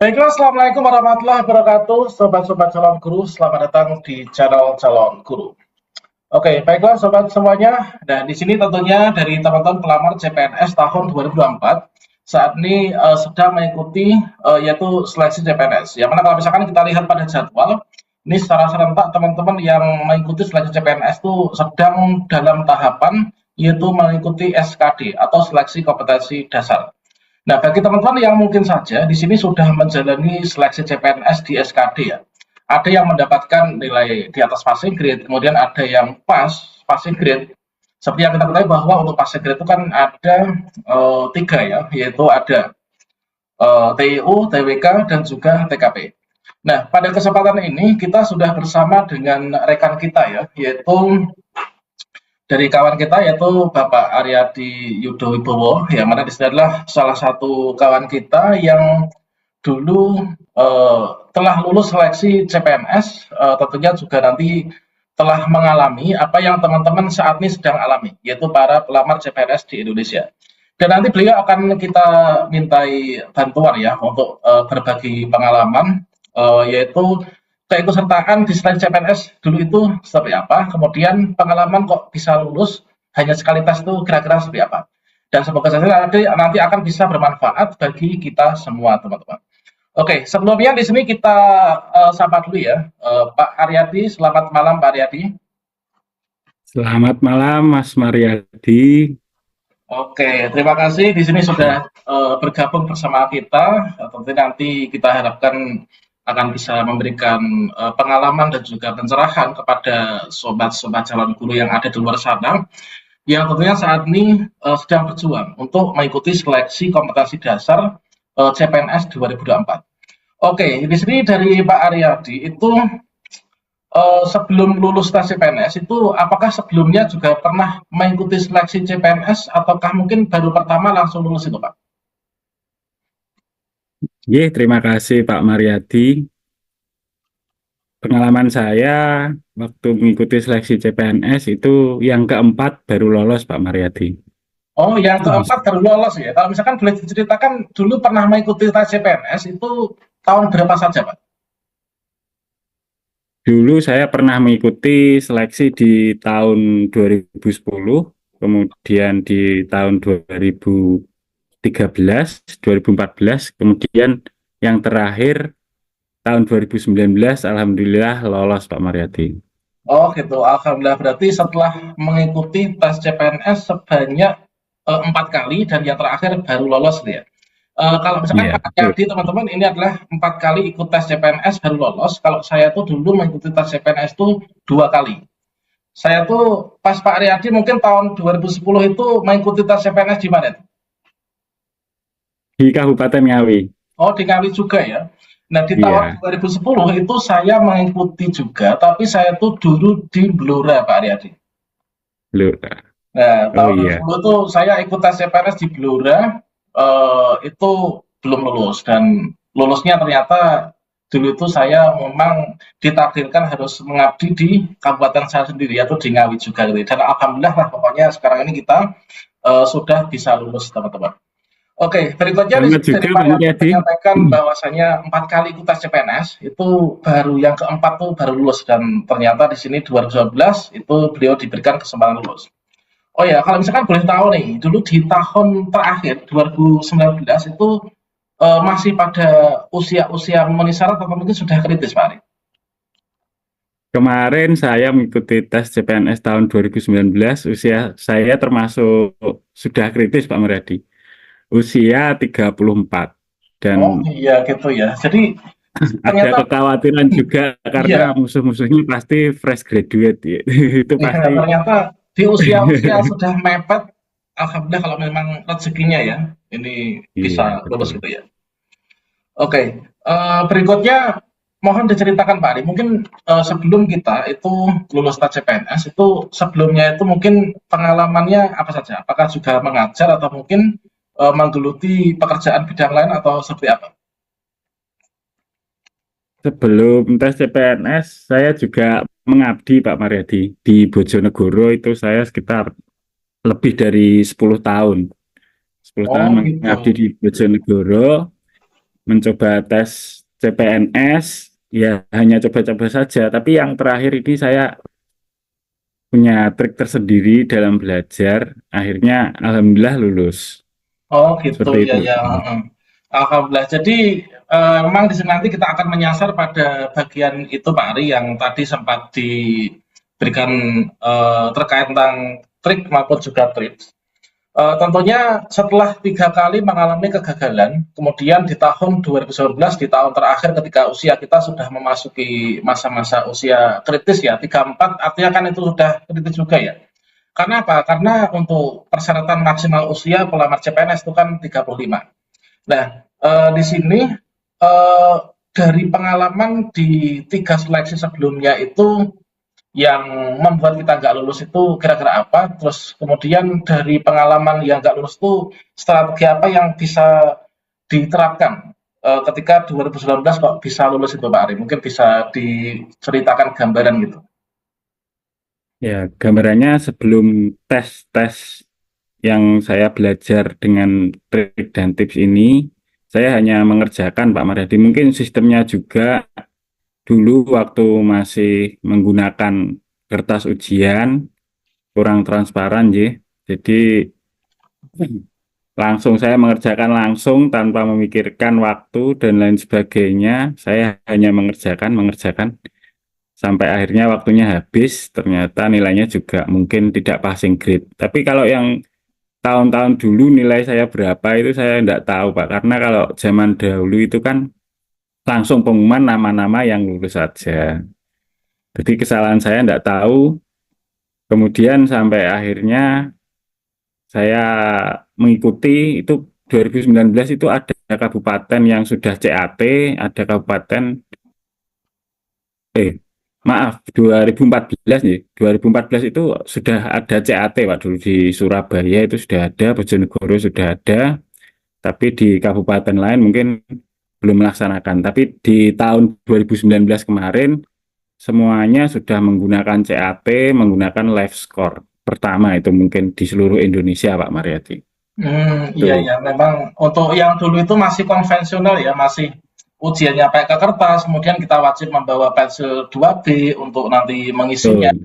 Baiklah, Assalamualaikum warahmatullahi wabarakatuh, sobat-sobat calon guru, selamat datang di channel calon guru. Oke, baiklah sobat semuanya, dan di sini tentunya dari teman-teman pelamar CPNS tahun 2024 saat ini sedang mengikuti yaitu seleksi CPNS. Yang mana kalau misalkan kita lihat pada jadwal, ini secara serentak teman-teman yang mengikuti seleksi CPNS itu sedang dalam tahapan yaitu mengikuti SKD atau seleksi kompetensi dasar. Nah, bagi teman-teman yang mungkin saja di sini sudah menjalani seleksi CPNS di SKD ya, ada yang mendapatkan nilai di atas passing grade, kemudian ada yang passing grade. Seperti yang kita ketahui bahwa untuk passing grade itu kan ada tiga ya, yaitu ada TIU, TWK, dan juga TKP. Nah, pada kesempatan ini kita sudah bersama dengan rekan kita ya, yaitu dari kawan kita yaitu Bapak Aryadi Yudo Wibowo, yang mana di sini adalah salah satu kawan kita yang dulu telah lulus seleksi CPNS, tentunya juga nanti telah mengalami apa yang teman-teman saat ini sedang alami, yaitu para pelamar CPNS di Indonesia. Dan nanti beliau akan kita mintai bantuan ya untuk berbagi pengalaman, yaitu keikutsertaan di seleksi CPNS dulu itu seperti apa, kemudian pengalaman kok bisa lulus hanya sekali tes itu kira-kira seperti apa. Dan semoga saja nanti akan bisa bermanfaat bagi kita semua teman-teman. Oke, sebelumnya di sini kita sapa dulu ya, Pak Aryadi. Selamat malam Pak Aryadi. Selamat malam Mas Mariadi. Oke, terima kasih di sini sudah bergabung bersama kita. Tentu nanti kita harapkan akan bisa memberikan pengalaman dan juga pencerahan kepada sobat-sobat calon guru yang ada di luar sana, yang tentunya saat ini sedang berjuang untuk mengikuti seleksi kompetensi dasar CPNS 2024. Oke, di sini dari Pak Aryadi itu sebelum lulus tes CPNS itu apakah sebelumnya juga pernah mengikuti seleksi CPNS ataukah mungkin baru pertama langsung lulus itu Pak? Terima kasih Pak Mariadi. Pengalaman saya waktu mengikuti seleksi CPNS itu yang keempat baru lolos Pak Mariadi. Oh, yang keempat baru lolos ya. Kalau misalkan boleh diceritakan dulu pernah mengikuti tes CPNS itu tahun berapa saja Pak? Dulu saya pernah mengikuti seleksi di tahun 2010, kemudian di tahun 2013, 2014, kemudian yang terakhir tahun 2019, alhamdulillah lolos Pak Mariadi. Oh gitu, alhamdulillah berarti setelah mengikuti tes CPNS sebanyak 4 kali dan yang terakhir baru lolos ya. Kalau misalkan Iya, Pak Aryadi teman-teman ini adalah 4 kali ikut tes CPNS baru lolos. Kalau saya tuh dulu mengikuti tes CPNS tuh 2 kali. Saya tuh pas Pak Aryadi mungkin tahun 2010 itu mengikuti tes CPNS di mana tuh? di Kabupaten Ngawi. Oh, di Ngawi juga ya. Nah, di tahun Iya, 2010 itu saya mengikuti juga, tapi saya tuh dulu di Blora, Pak Aryadi. loh. Nah, Oh tahun iya, 2010 tuh saya ikut tes CPNS di Blora, itu belum lulus dan lulusnya ternyata dulu itu saya memang ditakdirkan harus mengabdi di kabupaten saya sendiri atau di Ngawi juga gitu. Dan alhamdulillah lah pokoknya sekarang ini kita sudah bisa lulus teman-teman. Oke, berikutnya selamat dari juga Pak Pak Yati Mariadi. menyampaikan bahwasanya 4 kali ikut tes CPNS itu baru yang keempat tuh baru lulus dan ternyata di sini 2019 itu beliau diberikan kesempatan lulus. Oh ya, kalau misalkan boleh tahu nih, dulu di tahun terakhir 2019 itu masih pada usia-usia memenuhi syarat atau mungkin sudah kritis Pak Ari? Kemarin saya mengikuti tes CPNS tahun 2019, usia saya termasuk sudah kritis Pak Mariadi. Usia 34 Oh dan iya gitu ya. Jadi ada ternyata kekhawatiran juga iya, karena musuh-musuhnya pasti fresh graduate ya. Itu iya pasti. ternyata di usia-usia sudah mepet, alhamdulillah kalau memang rezekinya ya, ini Iya, bisa lulus betul. gitu ya. Oke, berikutnya mohon diceritakan Pak Ari, mungkin sebelum kita itu lulus tes CPNS itu sebelumnya itu mungkin pengalamannya apa saja? Apakah juga mengajar atau mungkin menggeluti pekerjaan bidang lain atau seperti apa? Sebelum tes CPNS, saya juga mengabdi Pak Mariadi di Bojonegoro. Itu saya sekitar lebih dari 10 tahun. 10 tahun Oh mengabdi gitu. di Bojonegoro. mencoba tes CPNS, ya hanya coba-coba saja. Tapi yang terakhir ini saya punya trik tersendiri dalam belajar, akhirnya alhamdulillah lulus. Oh gitu Seperti ya itu. ya. Heeh. Alhamdulillah. Jadi memang di sini nanti kita akan menyasar pada bagian itu Pak Ari yang tadi sempat diberikan terkait tentang trik maupun juga tips. Tentunya setelah 3 kali mengalami kegagalan, kemudian di tahun 2019, di tahun terakhir ketika usia kita sudah memasuki masa-masa usia kritis ya, 34, artinya kan itu sudah kritis juga ya. Karena apa? Karena untuk persyaratan maksimal usia pelamar CPNS itu kan 35. Nah, di sini eh, dari pengalaman di 3 seleksi sebelumnya itu yang membuat kita nggak lulus itu kira-kira apa? Terus kemudian dari pengalaman yang nggak lulus itu strategi apa yang bisa diterapkan ketika 2019 kok bisa lulus itu Pak Ari? Mungkin bisa diceritakan gambaran gitu. Ya, gambarannya sebelum tes-tes yang saya belajar dengan trik dan tips ini, saya hanya mengerjakan Pak Maryadi. Mungkin sistemnya juga dulu waktu masih menggunakan kertas ujian kurang transparan ya. Jadi langsung saya mengerjakan langsung tanpa memikirkan waktu dan lain sebagainya. Saya hanya mengerjakan sampai akhirnya waktunya habis. Ternyata nilainya juga mungkin tidak passing grade. Tapi kalau yang tahun-tahun dulu nilai saya berapa itu saya tidak tahu Pak. Karena kalau zaman dahulu itu kan langsung pengumuman nama-nama yang lulus saja. Jadi kesalahan saya tidak tahu. Kemudian sampai akhirnya saya mengikuti itu 2019 itu ada kabupaten yang sudah CAT, ada kabupaten maaf 2014 nih. 2014 itu sudah ada CAT Pak dulu di Surabaya itu sudah ada, Bojonegoro sudah ada, tapi di kabupaten lain mungkin belum melaksanakan. Tapi di tahun 2019 kemarin semuanya sudah menggunakan CAT, menggunakan live score pertama itu mungkin di seluruh Indonesia Pak Mariati. Iya Tuh. ya, memang untuk yang dulu itu masih konvensional ya, masih ujiannya pakai ke kertas, kemudian kita wajib membawa pensil 2B untuk nanti mengisinya. Tuh.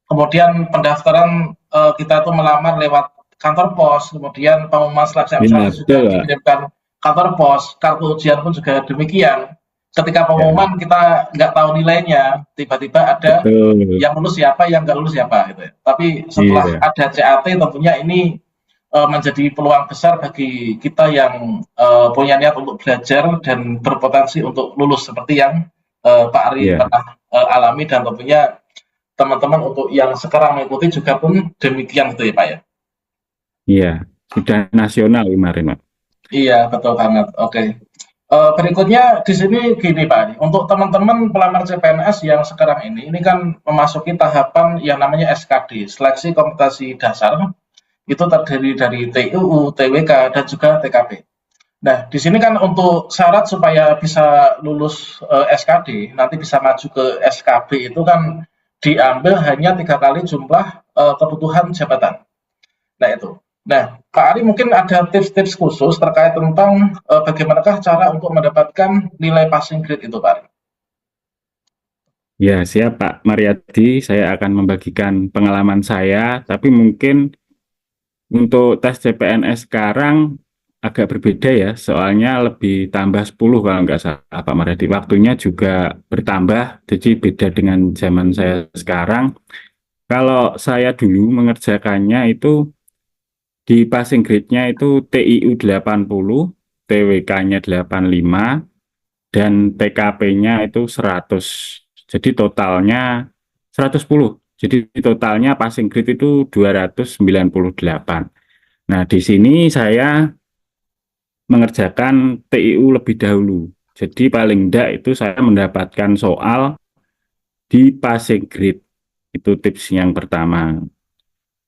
Kemudian pendaftaran kita tuh melamar lewat kantor pos, kemudian pengumuman seleksi Iya, administrasi juga betul, Pak. dikirimkan kantor pos, kartu ujian pun juga demikian. Ketika Ya, pengumuman kita nggak tahu nilainya, tiba-tiba ada betul. yang lulus siapa, yang nggak lulus siapa gitu ya. Tapi setelah Iya, ada CAT tentunya ini menjadi peluang besar bagi kita yang punya niat untuk belajar dan berpotensi untuk lulus seperti yang Pak Ari iya, pernah alami dan tentunya teman-teman untuk yang sekarang mengikuti juga pun demikian gitu ya Pak ya. iya. Sudah nasional kemarin, Pak. Iya betul banget. Oke. Berikutnya di sini gini Pak, untuk teman-teman pelamar CPNS yang sekarang ini kan memasuki tahapan yang namanya SKD, seleksi kompetensi dasar, itu terdiri dari TUU, TWK, dan juga TKP. Nah, di sini kan untuk syarat supaya bisa lulus SKD, nanti bisa maju ke SKB itu kan diambil hanya 3 kali jumlah kebutuhan jabatan. Nah itu. Nah, Pak Ari mungkin ada tips-tips khusus terkait tentang bagaimanakah cara untuk mendapatkan nilai passing grade itu, Pak Ari. Ya, siap Pak Mariadi. Saya akan membagikan pengalaman saya, tapi mungkin untuk tes CPNS sekarang agak berbeda ya, soalnya lebih tambah 10 kalau nggak salah Pak Mariadi. Waktunya juga bertambah, jadi beda dengan zaman saya sekarang. Kalau saya dulu mengerjakannya itu di passing grade-nya itu TIU 80, TWK-nya 85, dan TKP-nya itu 100. Jadi totalnya 110. Jadi totalnya passing grade itu 298. Nah, di sini saya mengerjakan TIU lebih dahulu. Jadi paling tidak itu saya mendapatkan soal di passing grade. Itu tips yang pertama.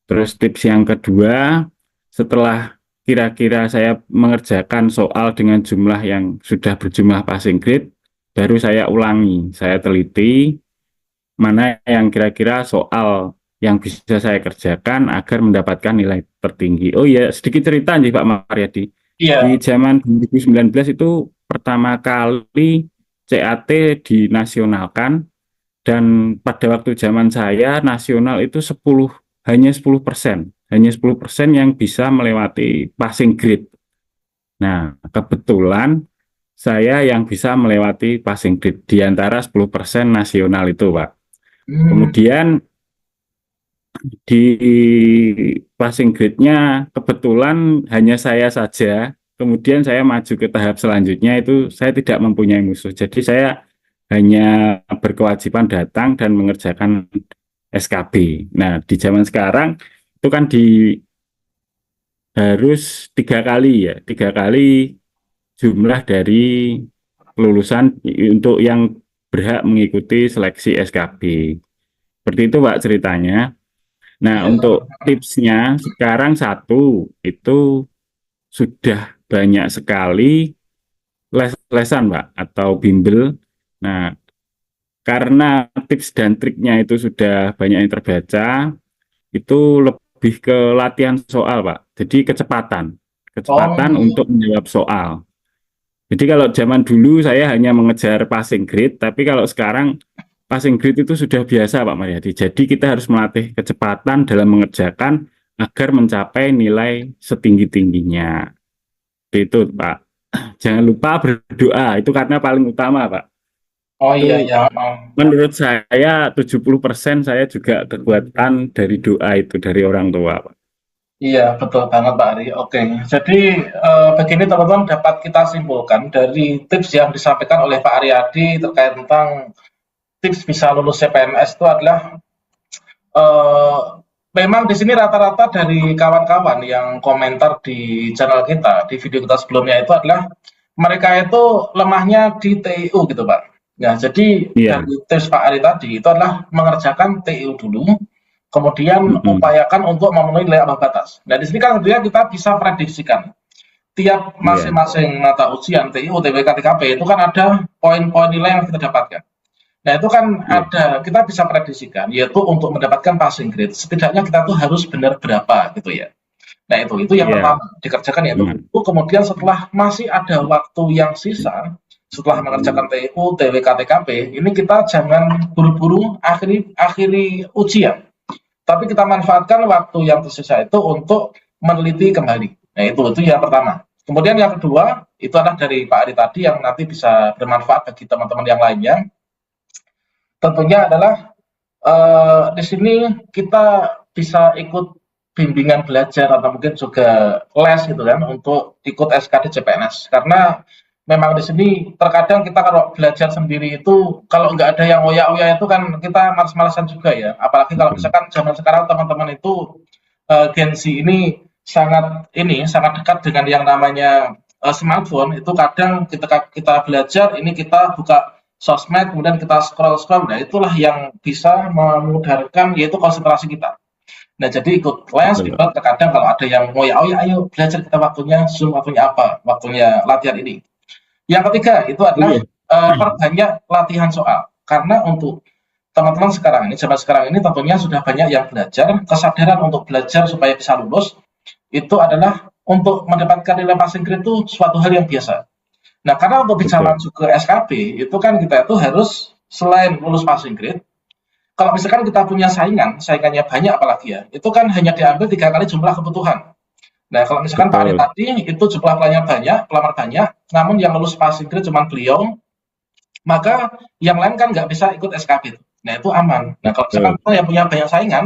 Terus tips yang kedua, setelah kira-kira saya mengerjakan soal dengan jumlah yang sudah berjumlah passing grade, baru saya ulangi, saya teliti mana yang kira-kira soal yang bisa saya kerjakan agar mendapatkan nilai tertinggi. Oh iya, sedikit cerita nih Pak Mariadi. Di Iya. zaman 2019 itu pertama kali CAT dinasionalkan, dan pada waktu zaman saya nasional itu hanya 10% yang bisa melewati passing grade. Nah, kebetulan saya yang bisa melewati passing grade di antara 10% nasional itu, Pak. Hmm. Kemudian di passing grade-nya kebetulan hanya saya saja. Kemudian saya maju ke tahap selanjutnya, itu saya tidak mempunyai musuh. Jadi saya hanya berkewajiban datang dan mengerjakan SKB. Nah, di zaman sekarang itu kan harus 3 kali ya, 3 kali jumlah dari kelulusan untuk yang berhak mengikuti seleksi SKB. Seperti itu, Pak, ceritanya. Nah, Iya. untuk tipsnya sekarang satu, itu sudah banyak sekali lesan, Pak, atau bimbel. Nah, karena tips dan triknya itu sudah banyak yang terbaca, itu lebih ke latihan soal, Pak. Jadi kecepatan Oh, untuk menjawab soal. Jadi kalau zaman dulu saya hanya mengejar passing grade, tapi kalau sekarang passing grade itu sudah biasa, Pak Mariadi. Jadi kita harus melatih kecepatan dalam mengerjakan agar mencapai nilai setinggi-tingginya. Itu, Pak. Jangan lupa berdoa, itu karena paling utama, Pak. oh iya Itu ya. menurut saya 70% saya juga kekuatan dari doa itu dari orang tua, Pak. Iya, betul banget Pak Ari. Oke, jadi begini teman-teman dapat kita simpulkan dari tips yang disampaikan oleh Pak Aryadi terkait tentang tips bisa lulus CPNS itu adalah eh, memang di sini rata-rata dari kawan-kawan yang komentar di channel kita, di video kita sebelumnya itu adalah mereka itu lemahnya di TIU gitu Pak. Nah, jadi Iya. dari tips Pak Ari tadi itu adalah mengerjakan TIU dulu, kemudian Mm-mm. upayakan untuk memenuhi nilai ambang batas. Nah, di sini kan tentunya kita bisa prediksikan tiap Iya. masing-masing mata ujian TIU, TBK, TKP itu kan ada poin-poin nilai yang kita dapatkan. Nah, itu kan Iya. kita bisa prediksikan, yaitu untuk mendapatkan passing grade, setidaknya kita tuh harus benar berapa gitu ya. Nah, itu yang Iya. pertama, dikerjakan yaitu Benar. itu, kemudian setelah masih ada waktu yang sisa, setelah mengerjakan TU, TWK, TKP, ini kita jangan buru-buru akhiri ujian, tapi kita manfaatkan waktu yang tersisa itu untuk meneliti kembali. Nah, itu yang pertama. Kemudian yang kedua, itu adalah dari Pak Ari tadi yang nanti bisa bermanfaat bagi teman-teman yang lainnya. Tentunya adalah di sini kita bisa ikut bimbingan belajar atau mungkin juga les gitu kan untuk ikut SKD CPNS, karena memang di sini terkadang kita kalau belajar sendiri itu kalau nggak ada yang oya-oya itu kan kita malas-malasan juga ya, apalagi kalau Betul. misalkan zaman sekarang teman-teman itu Gen Z ini sangat dekat dengan yang namanya smartphone. Itu kadang ketika kita belajar ini kita buka sosmed kemudian kita scroll-scroll, nah itulah yang bisa memudarkan yaitu konsentrasi kita. Nah, jadi ikut les Betul, itu Pak. terkadang kalau ada yang oh ya ayo belajar, kita waktunya Zoom, waktunya apa, waktunya latihan ini. Yang ketiga itu adalah Iya. perbanyak latihan soal, karena untuk teman-teman sekarang ini, zaman sekarang ini tentunya sudah banyak yang belajar, kesadaran untuk belajar supaya bisa lulus itu adalah untuk mendapatkan nilai passing grade itu suatu hal yang biasa. Nah, karena untuk bisa Betul. masuk ke SKB itu kan kita itu harus selain lulus passing grade, kalau misalkan kita punya saingannya banyak apalagi ya, itu kan hanya diambil 3 kali jumlah kebutuhan. Nah, kalau misalkan Pak Ari Betul. tadi itu jumlah pelamar banyak, namun yang lulus passing grade cuma beliau, maka yang lain kan nggak bisa ikut SKB. Nah, itu aman. Nah, kalau misalkan Betul. kita yang punya banyak saingan,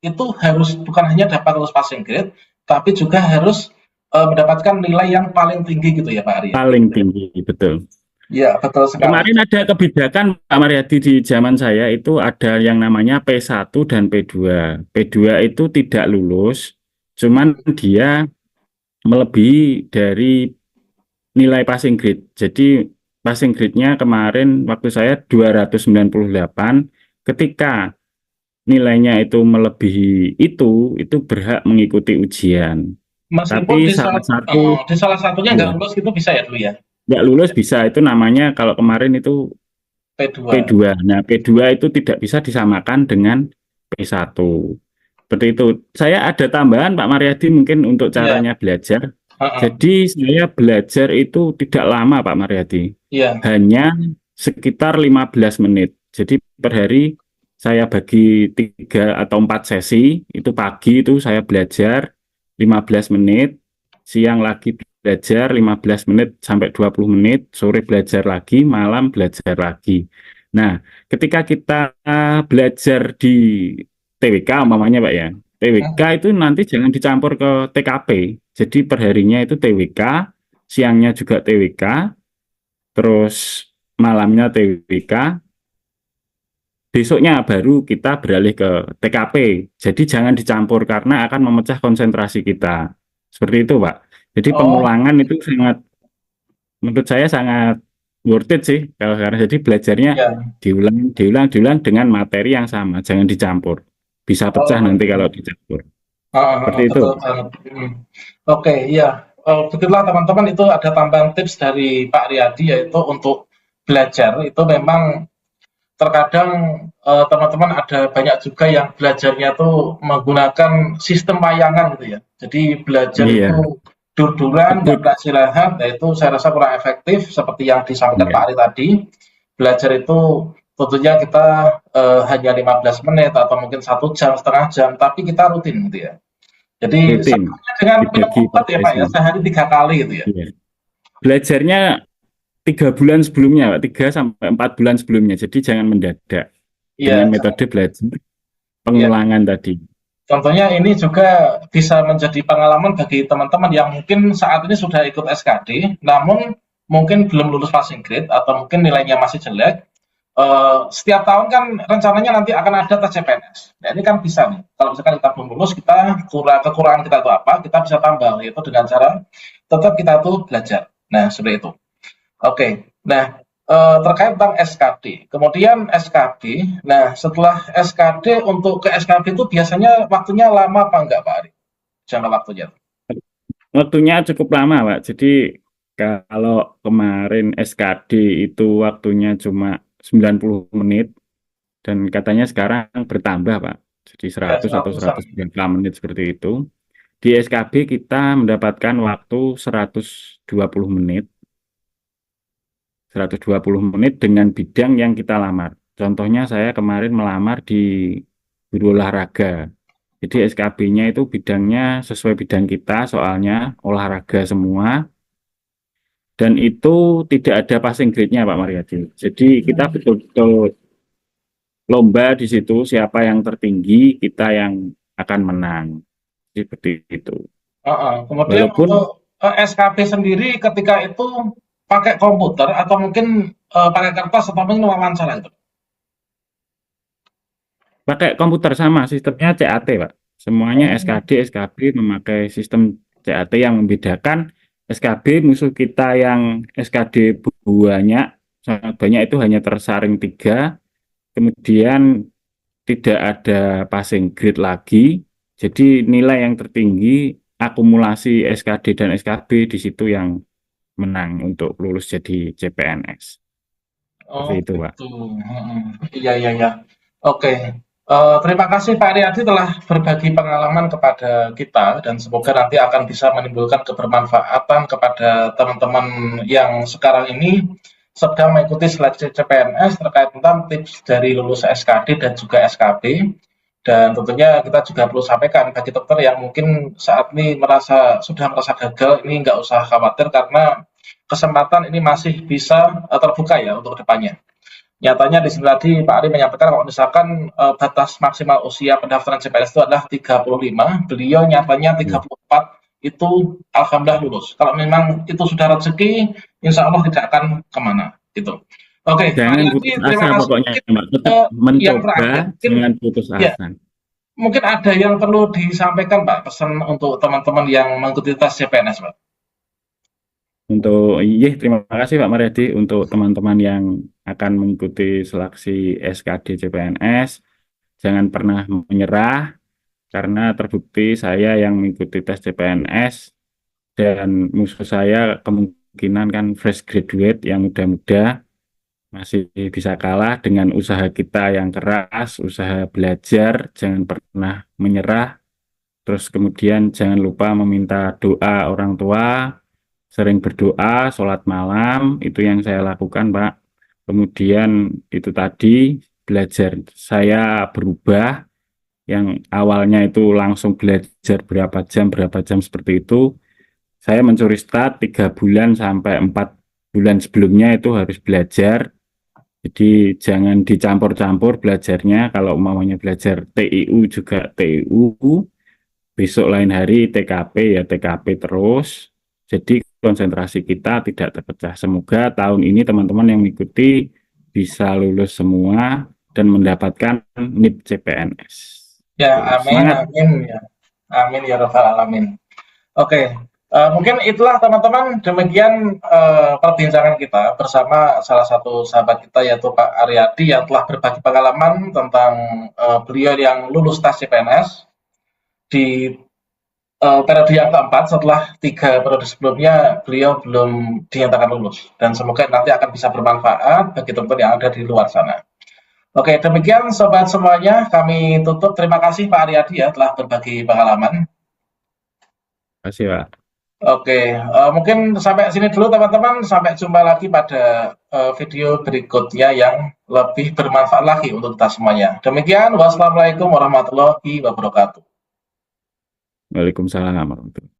itu harus bukan hanya dapat lulus passing grade, tapi juga harus mendapatkan nilai yang paling tinggi gitu ya Pak Ari ya. Paling tinggi, betul. Iya, betul sekali. Kemarin ada kebijakan Pak Mariadi, di zaman saya itu ada yang namanya P1 dan P2. P2 itu tidak lulus, cuman dia melebihi dari nilai passing grade. Jadi passing grade-nya kemarin waktu saya 298, ketika nilainya itu melebihi itu berhak mengikuti ujian. Meskipun Tapi salah satu, di salah satunya nggak ya, lulus itu bisa ya dulu ya, nggak lulus bisa, itu namanya kalau kemarin itu P2. P2. Nah, P2 itu tidak bisa disamakan dengan P1. Seperti itu. Saya ada tambahan Pak Mariadi mungkin untuk Iya, caranya belajar. Heeh. Jadi saya belajar itu tidak lama Pak Mariadi, Iya. hanya sekitar 15 menit. Jadi per hari saya bagi 3 atau 4 sesi, itu pagi itu saya belajar 15 menit, siang lagi belajar 15 menit sampai 20 menit, sore belajar lagi, malam belajar lagi. Nah, ketika kita belajar di TWK umpamanya Pak ya, TWK Heeh. itu nanti jangan dicampur ke TKP. Jadi perharinya itu TWK, siangnya juga TWK, terus malamnya TWK, besoknya baru kita beralih ke TKP. Jadi jangan dicampur karena akan memecah konsentrasi kita. Seperti itu, Pak. Jadi Oh, pengulangan itu sangat, menurut saya sangat worth it sih. Kalau sekarang jadi belajarnya iya. diulang dengan materi yang sama. Jangan dicampur. Bisa pecah Oh, nanti kalau gitu. dicampur. Heeh, Seperti heeh, itu. betul banget. Oke, iya. Begitulah teman-teman, itu ada tambahan tips dari Pak Riyadi, yaitu untuk belajar itu memang terkadang teman-teman ada banyak juga yang belajarnya tuh menggunakan sistem wayangan gitu ya. Jadi belajar Iya, itu dur-duran, nggak betul. beristirahat, nah itu saya rasa kurang efektif seperti yang disampaikan Pak Iya, Ari tadi. Belajar itu tentunya kita hanya 15 menit atau mungkin 1 jam, setengah jam, tapi kita rutin gitu ya. Jadi rutin. sama dengan minum Dibagi obat per ya Pak ya, sesi. sehari 3 kali gitu ya. Iya. Belajarnya 3 bulan sebelumnya, Pak. 3 sampai 4 bulan sebelumnya. Jadi jangan mendadak dengan Iya, metode belajar iya. pengulangan tadi. Contohnya ini juga bisa menjadi pengalaman bagi teman-teman yang mungkin saat ini sudah ikut SKD, namun mungkin belum lulus passing grade atau mungkin nilainya masih jelek. Setiap tahun kan rencananya nanti akan ada tes CPNS. Nah ini kan bisa nih, kalau misalkan kita belum lulus, kita kekurangan kita itu apa, kita bisa tambah, yaitu dengan cara tetap kita tuh belajar. Nah seperti itu. Oke, nah terkait tentang SKD, kemudian SKB, nah setelah SKD untuk ke SKB itu biasanya waktunya lama apa enggak Pak Ari? Jangka waktunya. Waktunya cukup lama, Pak. Jadi kalau kemarin SKD itu waktunya cuma 90 menit dan katanya sekarang bertambah, Pak. Jadi Ya, 100 atau 100-an. 190 menit seperti itu. Di SKB kita mendapatkan waktu 120 menit. 120 menit dengan bidang yang kita lamar. Contohnya saya kemarin melamar di guru olahraga. Jadi SKB-nya itu bidangnya sesuai bidang kita, soalnya olahraga semua, dan itu tidak ada passing grade-nya Pak Mariadi. Jadi kita betul-betul lomba di situ, siapa yang tertinggi, kita yang akan menang. Seperti itu. Heeh. Kemudian Walaupun untuk SKB sendiri ketika itu pakai komputer atau mungkin pakai kertas atau mungkin wawancara itu? pakai komputer sama, sistemnya CAT Pak. Semuanya Oh, SKD, SKB memakai sistem CAT. Yang membedakan SKB musuh kita yang SKD banyak, sangat banyak itu hanya tersaring 3, kemudian tidak ada passing grade lagi. Jadi nilai yang tertinggi akumulasi SKD dan SKB di situ yang menang untuk lulus jadi CPNS. oh Seperti itu Pak. gitu. Iya, iya, iya. Oke. Terima kasih Pak Riyadi telah berbagi pengalaman kepada kita dan semoga nanti akan bisa menimbulkan kebermanfaatan kepada teman-teman yang sekarang ini sedang mengikuti seleksi CPNS terkait tentang tips dari lulus SKD dan juga SKB. Dan tentunya kita juga perlu sampaikan bagi dokter yang mungkin saat ini sudah merasa gagal, ini nggak usah khawatir karena kesempatan ini masih bisa terbuka ya untuk depannya. Nyatanya di sini tadi Pak Ari menyampaikan kalau misalkan batas maksimal usia pendaftaran CPNS itu adalah 35, beliau nyatanya Ya. 34 itu alhamdulillah lulus. Kalau memang itu sudah rezeki, insya Allah tidak akan kemana gitu. Oke, Pak Jangan Riyadi, putus asa terima kasih. pokoknya, Mungkin Mbak. Tetap yang mencoba, terakhir, mungkin jangan putus ya, asa. mungkin ada yang perlu disampaikan Pak, pesan untuk teman-teman yang mengikuti tes CPNS Pak. Terima kasih Pak Mariadi untuk teman-teman yang akan mengikuti seleksi SKD CPNS. Jangan pernah menyerah karena terbukti saya yang mengikuti tes CPNS dan musuh saya kemungkinan kan fresh graduate yang muda-muda masih bisa kalah dengan usaha kita yang keras, usaha belajar, jangan pernah menyerah, terus kemudian jangan lupa meminta doa orang tua, sering berdoa, sholat malam, itu yang saya lakukan, Pak. Kemudian itu tadi belajar saya berubah, yang awalnya itu langsung belajar berapa jam seperti itu, saya mencuri start 3 bulan sampai 4 bulan sebelumnya itu harus belajar. Jadi jangan dicampur-campur belajarnya. Kalau umpamanya belajar TIU juga TIU, besok lain hari TKP ya TKP terus. Jadi konsentrasi kita tidak terpecah. Semoga tahun ini teman-teman yang mengikuti bisa lulus semua dan mendapatkan NIP CPNS. Ya, Tuh, amin, semangat. amin ya. Amin ya rabbal alamin. Oke, mungkin itulah teman-teman, demikian perbincangan kita bersama salah satu sahabat kita yaitu Pak Aryadi yang telah berbagi pengalaman tentang beliau yang lulus tes CPNS di periode yang keempat setelah 3 periode sebelumnya beliau belum dinyatakan lulus dan semoga nanti akan bisa bermanfaat bagi teman-teman yang ada di luar sana. Oke, demikian sobat semuanya, kami tutup. Terima kasih Pak Aryadi ya telah berbagi pengalaman. Terima kasih, Pak. Oke, mungkin sampai sini dulu teman-teman. Sampai jumpa lagi pada video berikutnya yang lebih bermanfaat lagi untuk kita semuanya. Demikian, wassalamualaikum warahmatullahi wabarakatuh. Waalaikumsalam warahmatullahi wabarakatuh.